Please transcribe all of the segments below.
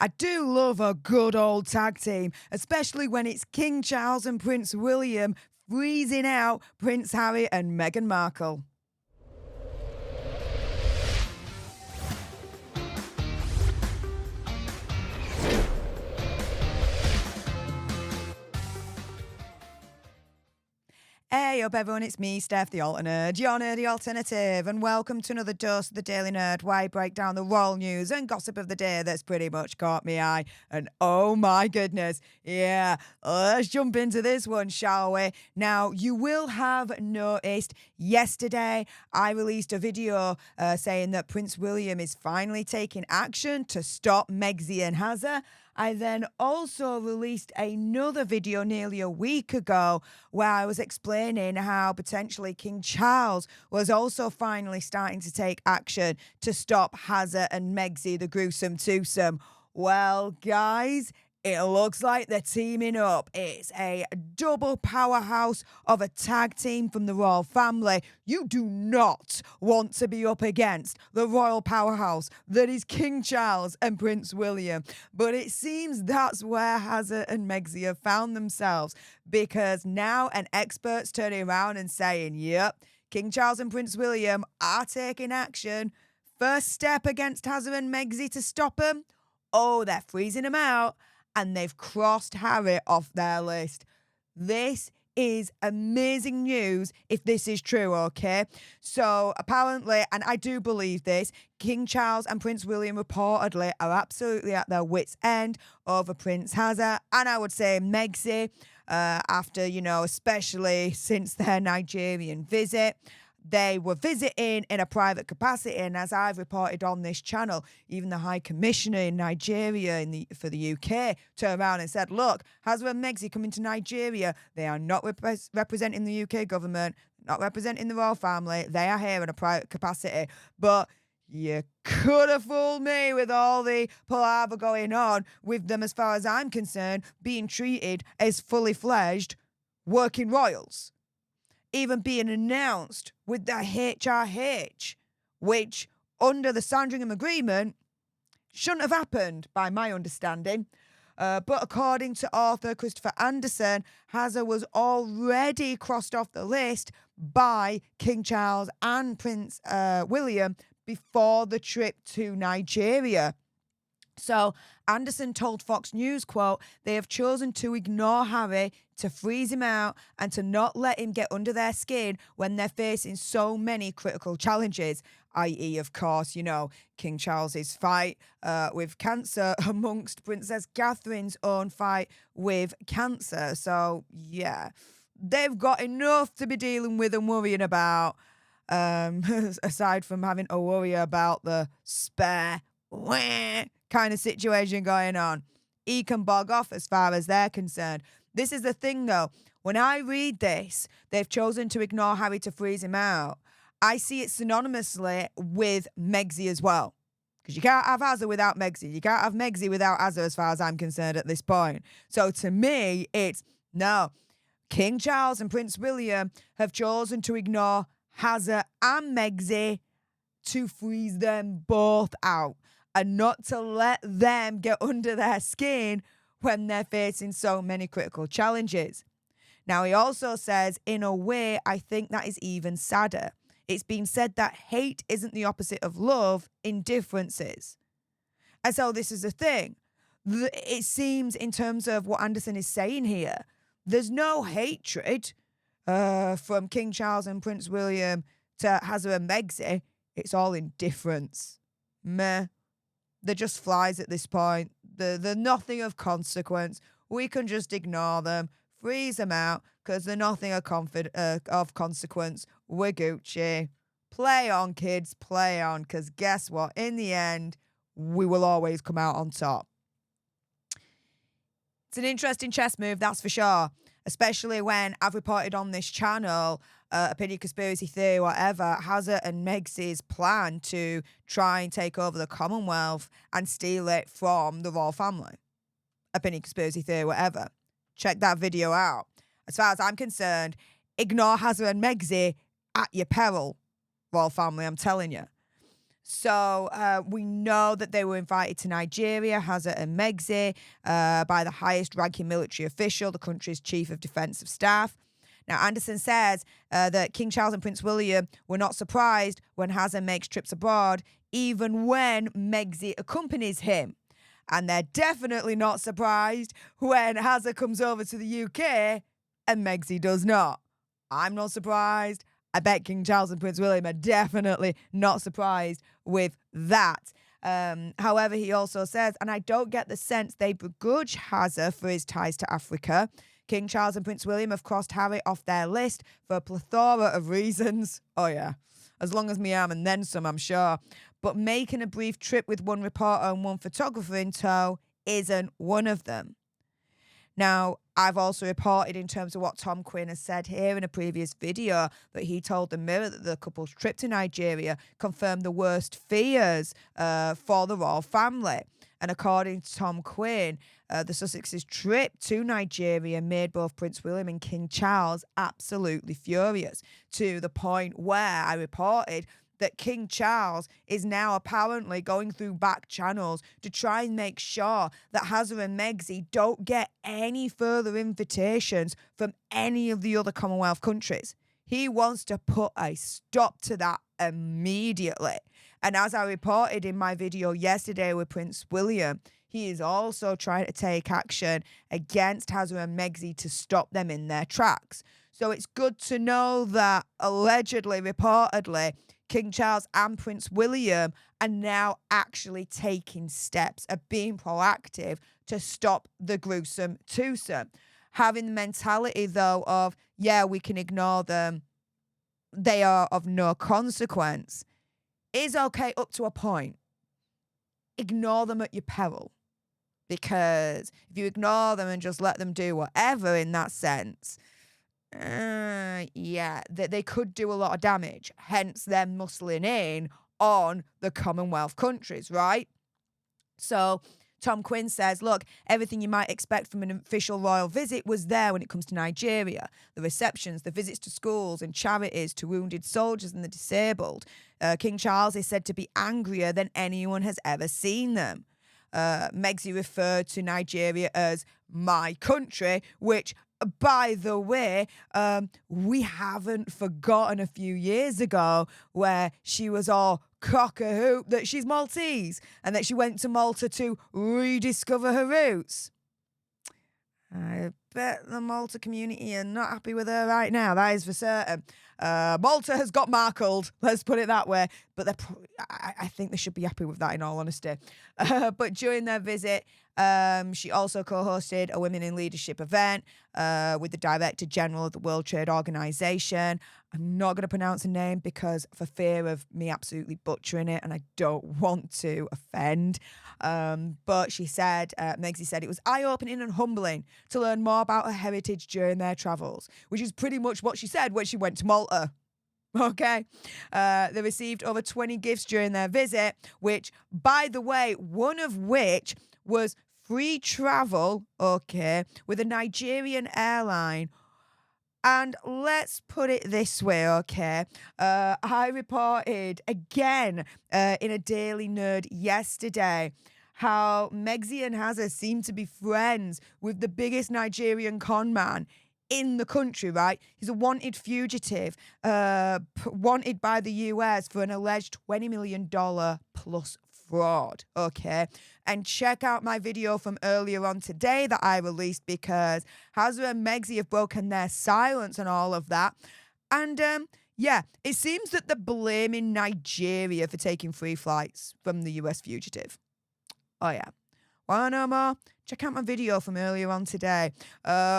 I do love a good old tag team, especially when it's King Charles and Prince William freezing out Prince Harry and Meghan Markle. Hey up everyone, it's me, Stef, the Alternate, your nerdy alternative, and welcome to another dose of the Daily Nerd, where I break down the royal news and gossip of the day that's pretty much caught me eye. And oh my goodness, yeah, let's jump into this one, shall we? Now, you will have noticed yesterday I released a video saying that Prince William is finally taking action to stop Megxi and Hazza. I then also released another video nearly a week ago where I was explaining how potentially King Charles was also finally starting to take action to stop Hazza and Megxi, the gruesome twosome. Well, guys, it looks like they're teaming up. It's a double powerhouse of a tag team from the royal family. You do not want to be up against the royal powerhouse that is King Charles and Prince William. But it seems that's where Hazza and Megxi have found themselves, because now an expert's turning around and saying, yep, King Charles and Prince William are taking action. First step against Hazza and Megxi to stop them? Oh, they're freezing them out. And they've crossed Harry off their list. This is amazing news if this is true, okay? So apparently, and I do believe this, King Charles and Prince William reportedly are absolutely at their wits' end over Prince Hazza, and I would say Megxi, after, especially since their Nigerian visit. They were visiting in a private capacity, and as I've reported on this channel, even the High Commissioner in Nigeria for the UK turned around and said, look, Hazza and Megxi coming to Nigeria. They are not representing the UK government, not representing the royal family. They are here in a private capacity. But you could have fooled me with all the palaver going on with them, as far as I'm concerned, being treated as fully fledged working royals. Even being announced with the HRH, which, under the Sandringham Agreement, shouldn't have happened, by my understanding. But according to author Christopher Anderson, Hazza was already crossed off the list by King Charles and Prince William before the trip to Nigeria. So Anderson told Fox News, quote, they have chosen to ignore Harry, to freeze him out, and to not let him get under their skin when they're facing so many critical challenges, i.e., of course, King Charles's fight with cancer amongst Princess Catherine's own fight with cancer. So, yeah, they've got enough to be dealing with and worrying about, aside from having to worry about the spare kind of situation going on. He can bog off as far as they're concerned. This is the thing, though. When I read this, they've chosen to ignore Harry to freeze him out. I see it synonymously with Megxi as well. Because you can't have Hazza without Megxi. You can't have Megxi without Hazza, as far as I'm concerned at this point. So to me, it's no. King Charles and Prince William have chosen to ignore Hazza and Megxi to freeze them both out, and not to let them get under their skin when they're facing so many critical challenges. Now, he also says, in a way, I think that is even sadder. It's been said that hate isn't the opposite of love, indifference is. And so this is the thing. It seems, in terms of what Anderson is saying here, there's no hatred from King Charles and Prince William to Hazza and Megxi. It's all indifference. Meh. They're just flies at this point. They're nothing of consequence. We can just ignore them, freeze them out, because they're nothing of consequence. We're Gucci. Play on, kids, play on, because guess what? In the end, we will always come out on top. It's an interesting chess move, that's for sure. Especially when I've reported on this channel, opinion, conspiracy theory, whatever, Hazza and Megxi's plan to try and take over the Commonwealth and steal it from the royal family. Opinion, conspiracy theory, whatever. Check that video out. As far as I'm concerned, ignore Hazza and Megxi at your peril, royal family, I'm telling you. So we know that they were invited to Nigeria, Hazard and Megzi, by the highest ranking military official, the country's chief of defensive staff. Now, Anderson says that King Charles and Prince William were not surprised when Hazard makes trips abroad, even when Megzi accompanies him. And they're definitely not surprised when Hazard comes over to the UK and Megzi does not. I'm not surprised. I bet King Charles and Prince William are definitely not surprised with that. However, he also says, and I don't get the sense they begrudge Hazard for his ties to Africa. King Charles and Prince William have crossed Harry off their list for a plethora of reasons. Oh yeah, as long as me arm and then some, I'm sure. But making a brief trip with one reporter and one photographer in tow isn't one of them. Now, I've also reported in terms of what Tom Quinn has said here in a previous video that he told the Mirror that the couple's trip to Nigeria confirmed the worst fears for the royal family. And according to Tom Quinn, the Sussex's trip to Nigeria made both Prince William and King Charles absolutely furious, to the point where I reported that King Charles is now apparently going through back channels to try and make sure that Hazard and Megzi don't get any further invitations from any of the other Commonwealth countries. He wants to put a stop to that immediately. And as I reported in my video yesterday with Prince William, he is also trying to take action against Hazard and Megzi to stop them in their tracks. So it's good to know that allegedly, reportedly, King Charles and Prince William are now actually taking steps of being proactive to stop the gruesome twosome. Having the mentality, though, of, yeah, we can ignore them, they are of no consequence, is okay up to a point. Ignore them at your peril. Because if you ignore them and just let them do whatever in that sense, they could do a lot of damage. Hence them muscling in on the Commonwealth countries, right? So Tom Quinn says, look, everything you might expect from an official royal visit was there when it comes to Nigeria. The receptions, the visits to schools and charities, to wounded soldiers and the disabled. King Charles is said to be angrier than anyone has ever seen them. Megzi referred to Nigeria as my country, which, by the way, we haven't forgotten a few years ago where she was all cock-a-hoop that she's Maltese and that she went to Malta to rediscover her roots. I bet the Malta community are not happy with her right now, that is for certain. Malta has got Markled, let's put it that way. But I think they should be happy with that, in all honesty. But during their visit, she also co-hosted a Women in Leadership event with the Director General of the World Trade Organization. I'm not going to pronounce her name because for fear of me absolutely butchering it, and I don't want to offend. But she said, Megzi said, it was eye-opening and humbling to learn more about her heritage during their travels, which is pretty much what she said when she went to Malta. Okay. They received over 20 gifts during their visit, which, by the way, one of which was free travel, okay, with a Nigerian airline. And let's put it this way, okay? I reported again in a Daily Nerd yesterday how Megzi and Hazard seem to be friends with the biggest Nigerian con man in the country, right? He's a wanted fugitive, wanted by the US for an alleged $20 million plus fraud, okay? And check out my video from earlier on today that I released, because Hazard and Megzi have broken their silence on all of that. And yeah, it seems that they're blaming Nigeria for taking free flights from the US fugitive. Oh yeah. Want to know more? Check out my video from earlier on today.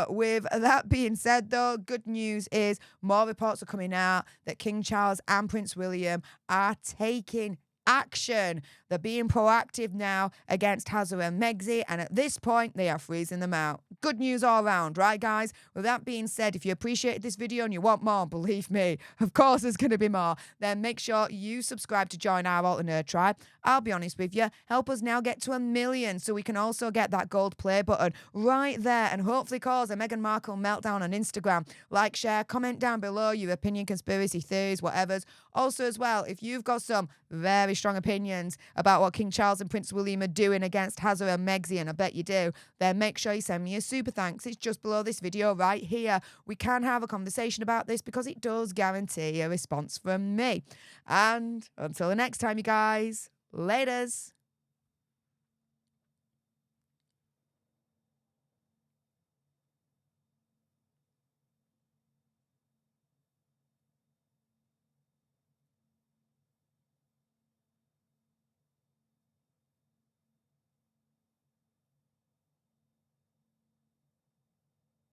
With that being said, though, good news is more reports are coming out that King Charles and Prince William are taking action. They're being proactive now against Hazard and Megzi, and at this point, they are freezing them out. Good news all around, right, guys? With that being said, if you appreciated this video and you want more, believe me, of course there's going to be more, then make sure you subscribe to join our Alter Nerd tribe. I'll be honest with you, help us now get to 1 million so we can also get that gold play button right there and hopefully cause a Meghan Markle meltdown on Instagram. Like, share, comment down below your opinion, conspiracy theories, whatever's. Also as well, if you've got some very strong opinions about what King Charles and Prince William are doing against Hazza and Megxi, and I bet you do, then make sure you send me a super thanks. It's just below this video right here. We can have a conversation about this because it does guarantee a response from me. And until the next time, you guys, laters.